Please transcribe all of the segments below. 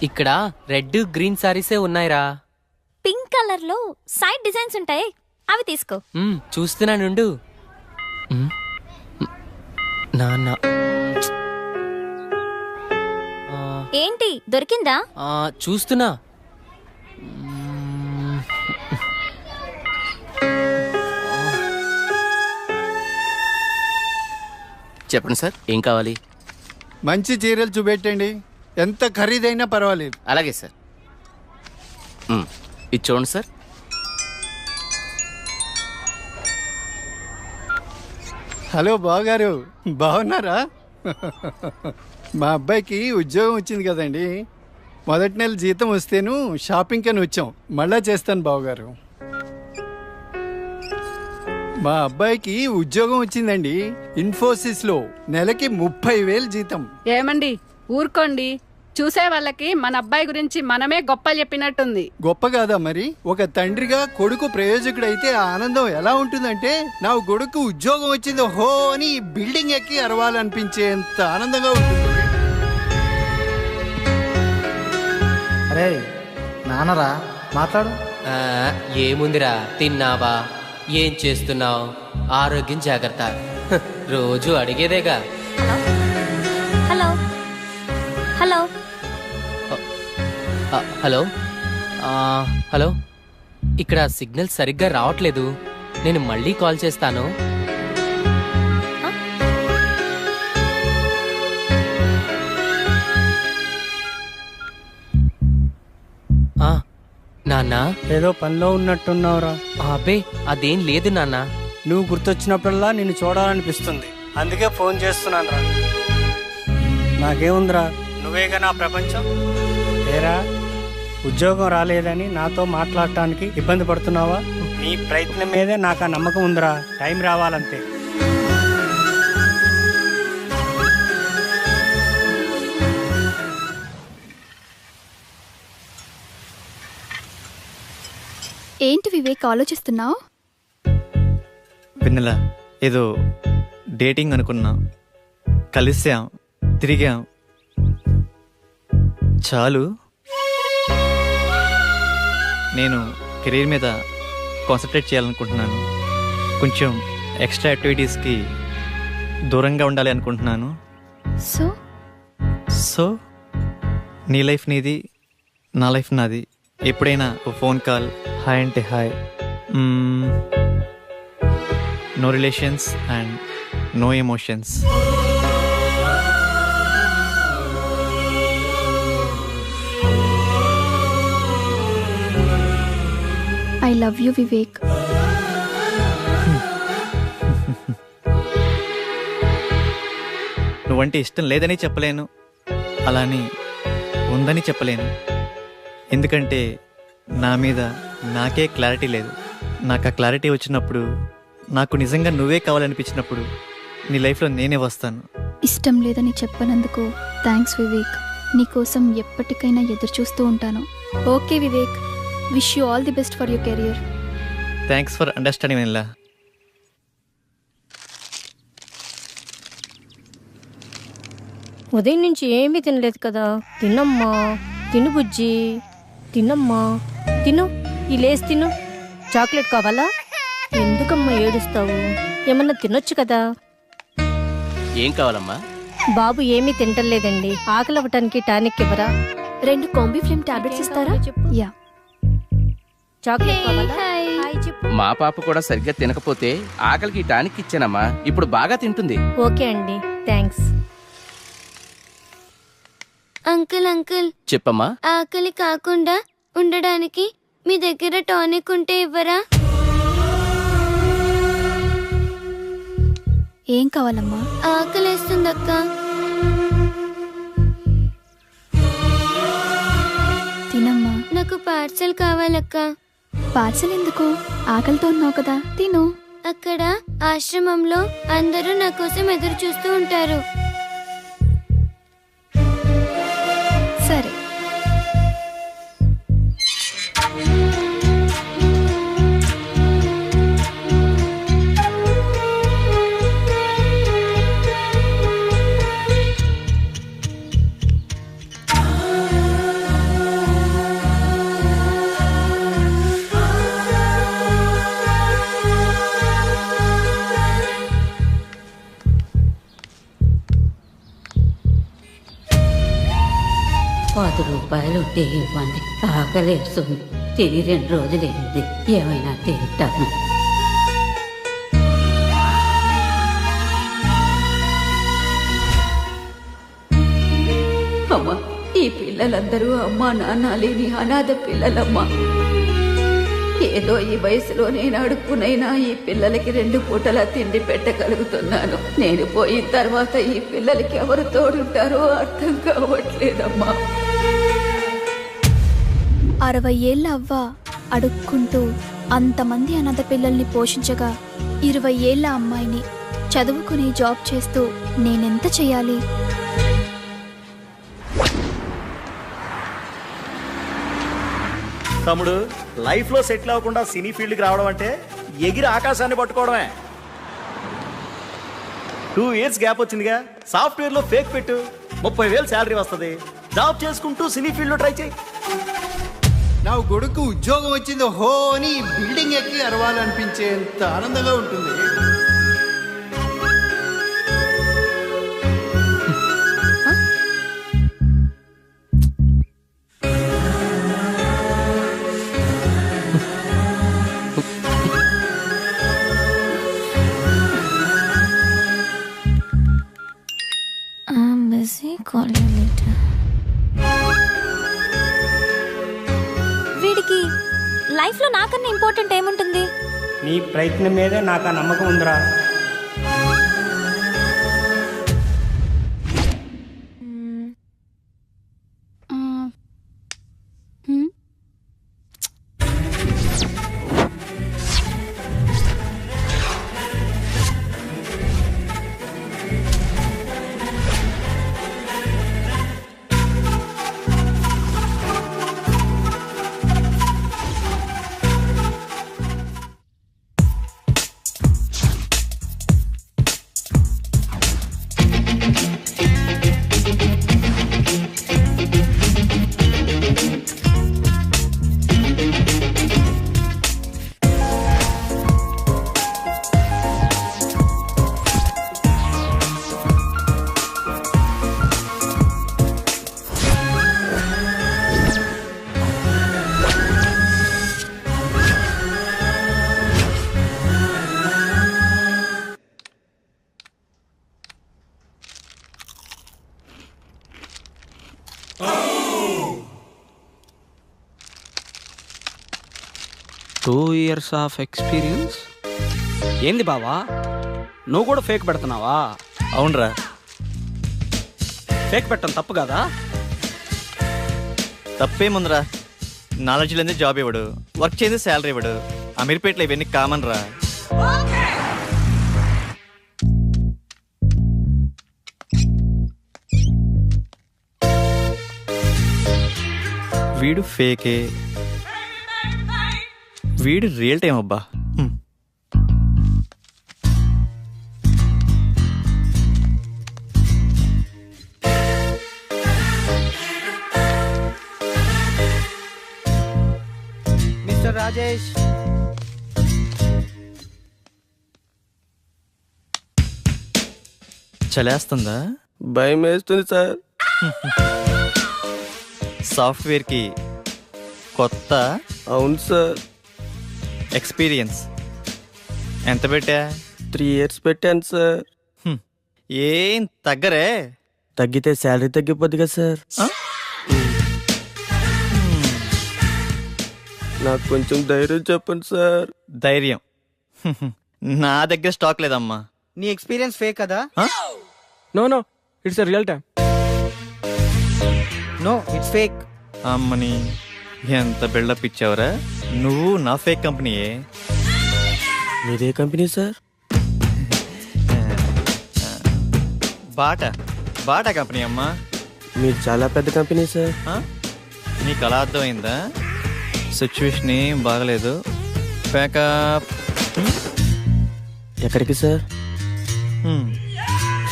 ఇక్కడ red green సారీసే ఉన్నాయిరా. Pink colour లో సైడ్ డిజైన్స్ ఉంటాయి, అవి తీసుకో. చూస్తున్నానుండు. నాన్న ఏంటి దొరికిందా? చూస్తున్నా. చెప్పండి సార్, ఏం కావాలి? మంచి చీరలు చూపెట్టండి, ఎంత ఖరీదైనా పర్వాలేదు. అలాగే సార్. ఇది చూడండి సార్. హలో బావగారు, బాగున్నారా? మా అబ్బాయికి ఉద్యోగం వచ్చింది కదండి. మొదటి నెల జీతం వస్తేను షాపింగ్ అని వచ్చాం. మళ్ళా చేస్తాను బావగారు. మా అబ్బాయికి ఉద్యోగం వచ్చిందండి, ఇన్ఫోసిస్లో. నెలకి 30,000 జీతం. ఏమండి ఊరుకోండి, చూసే వాళ్ళకి మన అబ్బాయి గురించి మనమే గొప్ప చెప్పినట్టుంది. గొప్ప కాదా మరి? ఒక తండ్రిగా కొడుకు ప్రయోజకుడైతే ఆ ఆనందం ఎలా ఉంటుందంటే, నా కొడుకు ఉద్యోగం వచ్చింది హో అని బిల్డింగ్ ఎక్కి అరవాలనిపించేంత ఆనందంగా ఉంటుంది. అరే నాన్నరా, మాట్లాడు. ఏముందిరా, తిన్నావా, ఏం చేస్తున్నావు, ఆరోగ్యం జాగ్రత్త, రోజు అడిగేదేగా. హలో హలో హలో హలో, ఇక్కడ సిగ్నల్ సరిగ్గా రావట్లేదు, నేను మళ్ళీ కాల్ చేస్తాను. నాన్నా, ఏదో పనిలో ఉన్నట్టున్నావురా. అబ్బే అదేం లేదు నాన్నా. నువ్వు గుర్తొచ్చినప్పుడల్లా నిన్ను చూడాలనిపిస్తుంది, అందుకే ఫోన్ చేస్తున్నాను రా. నాకేముందిరా, నువ్వేగా నా ప్రపంచం. ఏరా, ఉద్యోగం రాలేదని నాతో మాట్లాడటానికి ఇబ్బంది పడుతున్నావా? నీ ప్రయత్నం మీదే నాకు ఆ నమ్మకం ఉందిరా, టైం రావాలంతే. ఏంటి వివేక్ ఆలోచిస్తున్నావు? వెన్నెల, ఏదో డేటింగ్ అనుకున్నా, కలిసాం, తిరిగాం, చాలు. నేను కెరీర్ మీద కాన్సన్ట్రేట్ చేయాలనుకుంటున్నాను, కొంచెం ఎక్స్ట్రా యాక్టివిటీస్కి దూరంగా ఉండాలి అనుకుంటున్నాను. సో నీ లైఫ్ నీది, నా లైఫ్ నాది. ఎప్పుడైనా ఓ ఫోన్ కాల్, హాయ్ అంటే hi, no relations and no emotions. I love you Vivek. నువ్వంటే ఇష్టం లేదని చెప్పలేను, అలాని ఉందని చెప్పలేను. ఎందుకంటే నా మీద నాకే క్లారిటీ లేదు. నాకు ఆ క్లారిటీ వచ్చినప్పుడు, నాకు నిజంగా నువ్వే కావాలనిపించినప్పుడు నీ లైఫ్లో నేనే వస్తాను. ఇష్టం లేదని చెప్పనందుకు థ్యాంక్స్ వివేక్. నీకోసం ఎప్పటికైనా ఎదురు చూస్తూ ఉంటాను. Okay Vivek, wish you all the best for your career. Thanks for understanding Vennela. ఉదయం నుంచి ఏమీ తినలేదు కదా, తినమ్మా, తిను బుజ్జి, తినమ్మా, తిను. ఈ లేస్ తిను. చాక్లెట్ కావాలా? ఎందుకమ్మా ఏడుస్తావు? ఏమన్నా తినొచ్చు కదా. ఏం కావాలమ్మా? బాబు ఏమీ తింటలేదండి. ఆకలి అవ్వటానికి టానిక్ ఇవ్వరా? 2 కాంబీ ఫ్లేమ్ టాబ్లెట్స్ ఇస్తారా? యా. చాక్లెట్ కావాలా? హాయ్ చెప్పు. మా పాప కూడా సరిగ్గా తినకపోతే ఆకలికి టానిక్ ఇచ్చానమ్మా. ఇప్పుడు బాగా తింటుంది. ఓకే అండి, థ్యాంక్స్. అంకుల్ అంకుల్, చెప్పమ్మా. ఆకలి కాకుండా ఉండడానికి మీ దగ్గర టానిక్ ఉంటే ఇవ్వరా? ఏం కావాలమ్మా? ఆకలేస్తుందక్క. తినమ్మా. నాకు పార్సల్ కావాలక్క. పార్సల్ ఎందుకు? ఆకలితో ఉన్నావు కదా, తిను. అక్కడ ఆశ్రమంలో అందరూ నా కోసం ఎదురు చూస్తూ ఉంటారు. సరే. ₹10 ఉంటే ఇవ్వండి. ఆకలేస్తుంది. తిని 2 రోజులైంది. ఏమైనా తింటాను. అమ్మా, ఈ పిల్లలందరూ అమ్మా నాన్న లేని అనాథ పిల్లలమ్మా. ఏదో ఈ వయసులో నేను అడుక్కునైనా ఈ పిల్లలకి 2 పూటలా తిండి పెట్టగలుగుతున్నాను. నేను పోయిన తర్వాత ఈ పిల్లలకి ఎవరు తోడుంటారో అర్థం కావట్లేదమ్మా. 60 ఏళ్ళ అవ్వ అడుక్కుంటూ అంతమంది అనాథ పిల్లల్ని పోషించగా 20 ఏళ్ళ అమ్మాయిని చదువుకుని జాబ్ చేస్తూ నేనెంత చెయ్యాలి? తమ్ముడు, లైఫ్ లో సెటిల్ అవ్వకుండా సినీ ఫీల్డ్కి రావడం అంటే ఎగిరి ఆకాశాన్ని పట్టుకోవడమే. 2 years గ్యాప్ వచ్చిందిగా. సాఫ్ట్వేర్ లో ఫేక్ పెట్టు, 30,000 శాలరీ వస్తుంది. జాబ్ చేసుకుంటూ సినీ ఫీల్డ్ లో ట్రై చేయి. నా కొడుకు ఉద్యోగం వచ్చింది హో అని బిల్డింగ్ ఎక్కి అరవాలనిపించేంత ఆనందంగా ఉంటుంది. వీడికి లైఫ్ లో నాకన్నా ఇంపార్టెంట్ ఏముంటుంది? నీ ప్రయత్నం మీదే నాకు ఆ నమ్మకం ఉందిరా. Two years of experience. ఏంది బావా, నువ్వు కూడా ఫేక్ పెడుతున్నావా? అవునరా. ఫేక్ పెట్టడం తప్పు కదా? తప్పేముందిరా, నాలెడ్జ్ లేని జాబ్ ఇవ్వడు, వర్క్ చేసి శాలరీ ఇవ్వడు. అమీర్పేటలో ఇవన్నీ కామన్ రా. వీడు ఫేకే, వీడు రియల్ టైం అబ్బా. రాజేష్. చలేస్తుందా? భయం వేస్తుంది సార్. సాఫ్ట్వేర్కి కొత్త? అవును సార్. ఎక్స్పీరియన్స్ ఎంత పెట్టా? 3 years పెట్టాను సార్. ఏం తగ్గరే? తగ్గితే శాలరీ తగ్గిపోద్ది కదా సార్. నాకు కొంచెం ధైర్యం చెప్పండి సార్. ధైర్యం నా దగ్గర స్టాక్ లేదమ్మా. నీ ఎక్స్పీరియన్స్ ఫేక్ కదా? No it's real time. No it's fake. అమ్మని ఎంత బిల్డప్ ఇచ్చావురా. నువ్వు నా ఫేక్ కంపెనీయే. మీదే కంపెనీ సార్? బాటా కంపెనీ అమ్మా. మీరు చాలా పెద్ద కంపెనీ సార్. నీకు అలా అర్థమైందా? సిచ్యువేషన్ ఏం బాగలేదు. ప్యాకప్. ఎక్కడికి సార్?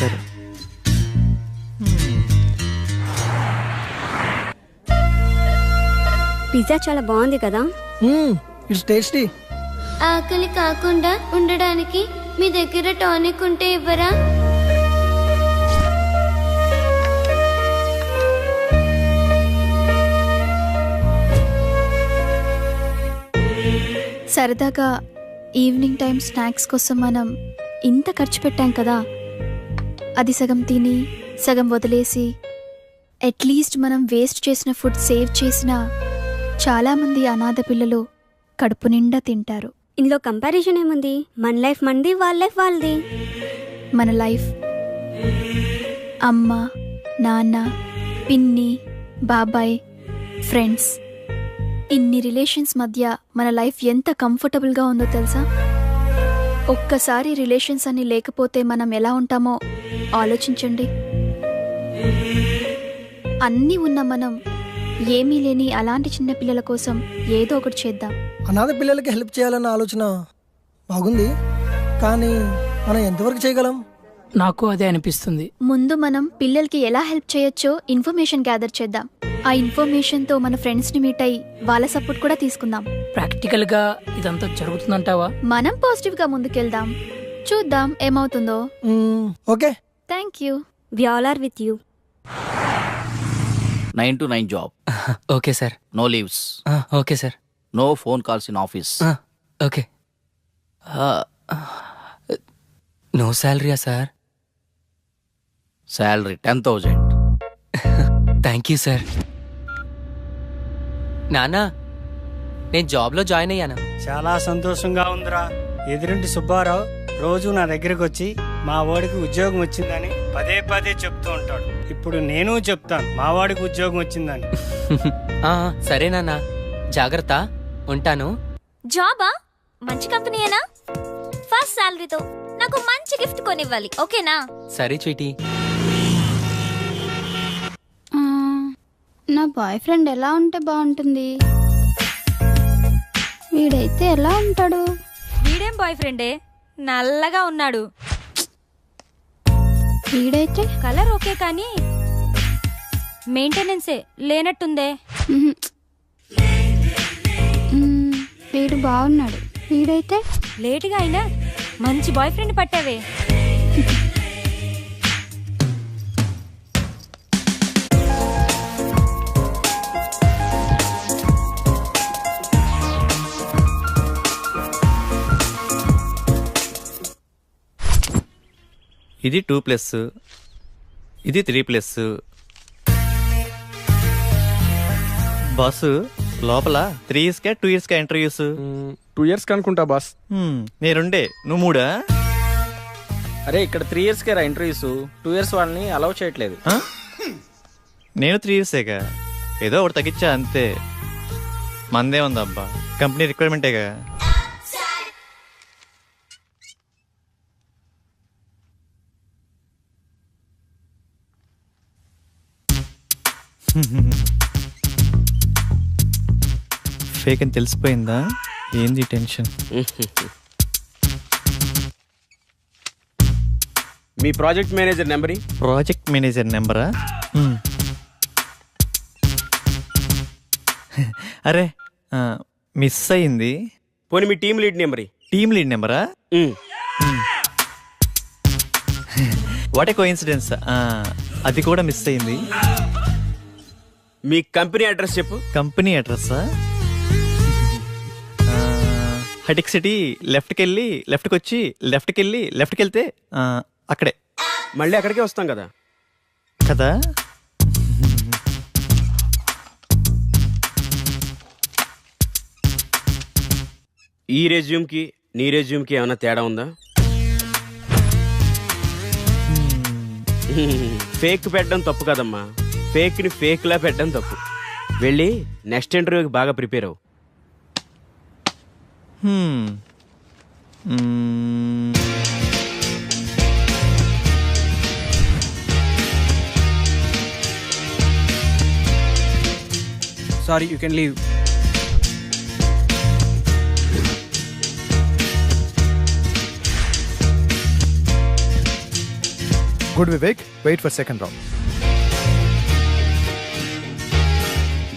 సరే. పిజ్జా చాలా బాగుంది కదా? It's tasty. ఆకలి కాకుండా ఉండడానికి మీ దగ్గర టానిక్ ఉంటే ఇవ్వరా? సరదాగా ఈవినింగ్ టైం స్నాక్స్ కోసం మనం ఇంత ఖర్చు పెట్టాం కదా, అది సగం తిని సగం వదిలేసి అట్లీస్ట్ మనం వేస్ట్ చేసిన ఫుడ్ సేవ్ చేసిన చాలామంది అనాథ పిల్లలు కడుపు నిండా తింటారు. ఇందులో కంపారిజన్ ఏముంది? మన లైఫ్ మనది, వాళ్ళ లైఫ్ వాళ్ళది. మన లైఫ్ అమ్మ, నాన్న, పిన్ని, బాబాయ్, ఫ్రెండ్స్, ఇన్ని రిలేషన్స్ మధ్య మన లైఫ్ ఎంత కంఫర్టబుల్గా ఉందో తెలుసా? ఒక్కసారి రిలేషన్స్ అన్ని లేకపోతే మనం ఎలా ఉంటామో ఆలోచించండి. అన్నీ ఉన్న మనం ఏమీ లేని అలాంటి చిన్న పిల్లల కోసం ఏదో ఒకటి చేద్దాం. అనాథ పిల్లలకి హెల్ప్ చేయాలన్న ఆలోచన బాగుంది, కానీ మనం ఎంతవరకు చేయగలం? నాకు అదే అనిపిస్తుంది. ముందు మనం పిల్లలకి ఎలా హెల్ప్ చేయొచ్చో ఇన్ఫర్మేషన్ గ్యాదర్ చేద్దాం. ఆ ఇన్ఫర్మేషన్తో మన ఫ్రెండ్స్ని మీట్ అయ్యి వాళ్ళ సపోర్ట్ కూడా తీసుకుందాం. ప్రాక్టికల్ గా ఇదంతా జరుగుతుందంటావా? మనం పాజిటివ్గా ముందుకెళ్దాం, చూద్దాం ఏమవుతుందో. Okay, thank you. We all are with you. 9 to 9 job. Okay sir. No leaves. Okay sir. No phone calls in office. Okay. No శాలరీయా sir? Salary 10,000. Thank you sir. నానా, నేను జాబ్లో జాయిన్ అయ్యాను. చాలా సంతోషంగా ఉందిరా. ఎదురింటి సుబ్బారావు రోజు నా దగ్గరకు వచ్చి మా వాడికి ఉద్యోగం వచ్చిందని పదే పదే చెప్తూ ఉంటాడు. ఇప్పుడు నేను చెప్తాను మా వాడికి ఉద్యోగం వచ్చిందని. సరే నాన్న, జాగ్రత్త, ఉంటాను. జాబా? మంచి కంపెనీయేనా? ఫస్ట్ శాలరీతో నాకు మంచి గిఫ్ట్ కొనివ్వాలి, ఓకేనా? సరే స్వీటీ. నా బాయ్ ఫ్రెండ్ ఎలా ఉంటే బాగుంటుంది? వీడైతే ఎలా ఉంటాడు? వీడేం బాయ్ ఫ్రెండే, నల్లగా ఉన్నాడు. వీడైతే కలర్ ఓకే కానీ మెయింటెనెన్సే లేనట్టుందే. వీడు బాగున్నాడు. వీడైతే లేటుగా అయినా మంచి బాయ్ ఫ్రెండ్ పట్టావే. ఇది 2+, ఇది 3+. బాసు, లోపల 3 yearsకా 2 yearsకా ఇంటర్వ్యూస్? 2 years అనుకుంటా బాస్. నేనుండే, నువ్వు 3? అరే ఇక్కడ 3 yearsకే రా ఇంటర్వ్యూస్. 2 years వాళ్ళని అలౌ చేయట్లేదు. నేను 3 yearsేగా, ఏదో ఒకటి తగ్గించా అంతే. మందే ఉందబ్బా, కంపెనీ రిక్వైర్మెంటేగా. ఫేక్ అని తెలిసిపోయిందా? ఏంది టెన్షన్? మీ project manager number? Project manager నెంబరా? అరే మిస్ అయింది. పోనీ మీ team lead number. Team lead నెంబరా? What a coincidence. అది కూడా మిస్ అయింది. మీ కంపెనీ అడ్రస్ చెప్పు. కంపెనీ అడ్రస్సా? హైటెక్ సిటీ లెఫ్ట్కి వెళ్ళి లెఫ్ట్కి వచ్చి లెఫ్ట్కి వెళ్ళి లెఫ్ట్కి వెళ్తే అక్కడే. మళ్ళీ అక్కడికే వస్తాం కదా. కదా. ఈ రెజ్యూమ్కి నీ రెజ్యూమ్కి ఏమైనా తేడా ఉందా? ఫేక్ పెట్టడం తప్పు కదమ్మా, ఫేక్ని ఫేక్లా పెట్టడం తప్పు. వెళ్ళి నెక్స్ట్ ఇంటర్వ్యూకి బాగా ప్రిపేర్ అవ్వు. Sorry, you can leave. Good, Vivek. Wait for second round.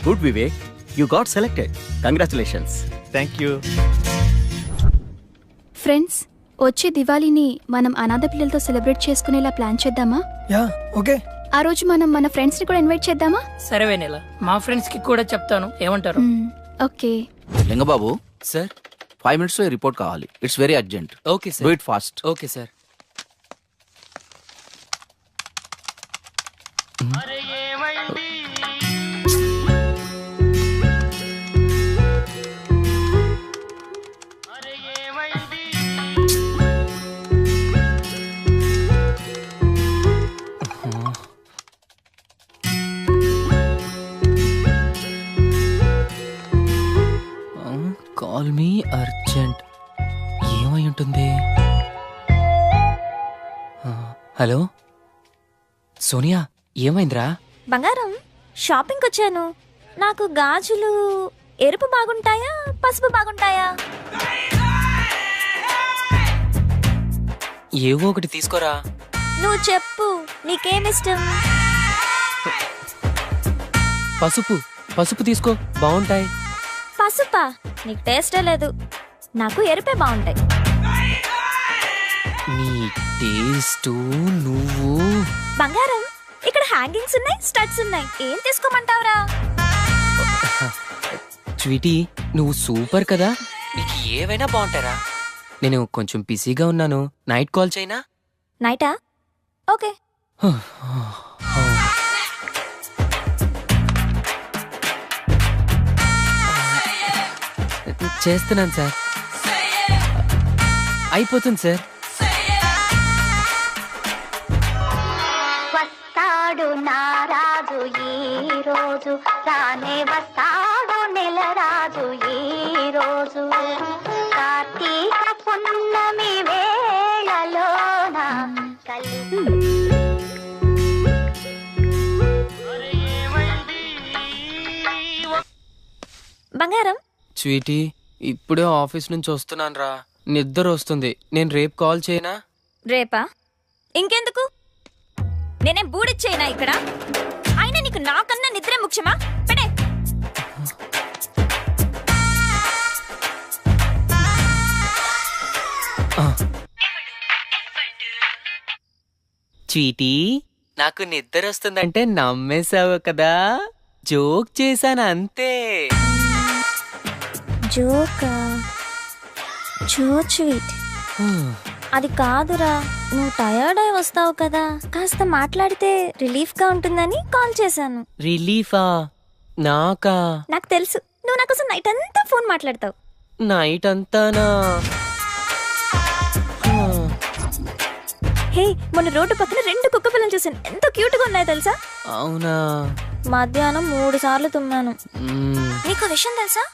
Good Vivek, you got selected. Congratulations. Thank you. Friends, వచ్చే దివాళీని మనం అనాథ పిల్లలతో సెలబ్రేట్ చేసుకునేలా ప్లాన్ చేద్దామా? Yeah, okay. ఆ రోజు మనం మన ఫ్రెండ్స్ ని కూడా ఇన్వైట్ చేద్దామా? సరే వెనెల, మా ఫ్రెండ్స్ కి కూడా చెప్తాను, ఏమంటారు? ఓకే. లింగబాబు సార్, 5 minutes లో రిపోర్ట్ కావాలి. It's very urgent. Okay sir. Do it fast. Okay sir. Call me urgent. ఏమై ఉంటుంది? హలో సోనియా, ఏమైందిరా? బంగారం, షాపింగ్కి వచ్చాను. నాకు గాజులు ఎరుపు బాగుంటాయా పసుపు బాగుంటాయా? ఏవో ఒకటి తీసుకోరా. నువ్వు చెప్పు, నీకేమిష్టం? పసుపు. పసుపు తీసుకో, బాగుంటాయి. పసుపా? నీకు టేస్టే లేదు. నాకు ఎరుపే బాగుంటాయి. నీ టేస్ట్ నువ్వు. బంగారం, ఇక్కడ హ్యాంగింగ్స్ ఉన్నాయి, స్టడ్స్ ఉన్నాయి. ఏం తీసుకోమంటావురా? స్వీటీ, నువ్వు సూపర్ కదా, నీకు ఏవైనా బాగుంటారా. నేను కొంచెం బిజీగా ఉన్నాను, నైట్ కాల్ చేయనా? నైటా? ఓకే. చేస్తున్నాను సార్. అయిపోతుంది సార్. వస్తాడు నారాజు ఈ రోజు, రానే వస్తాడు నెల రాజు ఈ రోజు. కార్తీక పున్నమి వేళలోన బంగారం. స్వీటీ, ఇప్పుడే ఆఫీస్ నుంచి వస్తున్నాను రా, నిద్ర వస్తుంది. నేను రేపు కాల్ చేయనా? రేపా? ఇంకెందుకు? నేనేం బూడిచ్చేయనా ఇక్కడ? అయినా నీకు నాకన్నా నిద్రే ముఖ్యమా? పెడే. స్వీటీ, నాకు నిద్ర వస్తుందంటే నమ్మేశావు కదా, జోక్ చేశాను అంతే. జోకా? So sweet. అది కాదురా, నువ్వు టయర్డ్ అయి వస్తావు కదా, కాస్త మాట్లాడితే రిలీఫ్ గా ఉంటుందని కాల్ చేశాను. రిలీఫా? నాకా? నాకు తెలుసు, నువ్వు నా కోసం నైట్ అంతా ఫోన్ మాట్లాడతావు. నైట్ అంతానా? హే, మొన్న రోడ్డు పక్కన 2 కుక్క పిల్లలు చూసాను, ఎంత క్యూట్ గా ఉన్నాయో తెలుసా? అవునా? మధ్యాహ్నం 3 సార్లు తుమ్మాను. నీకు విషయం తెలుసా?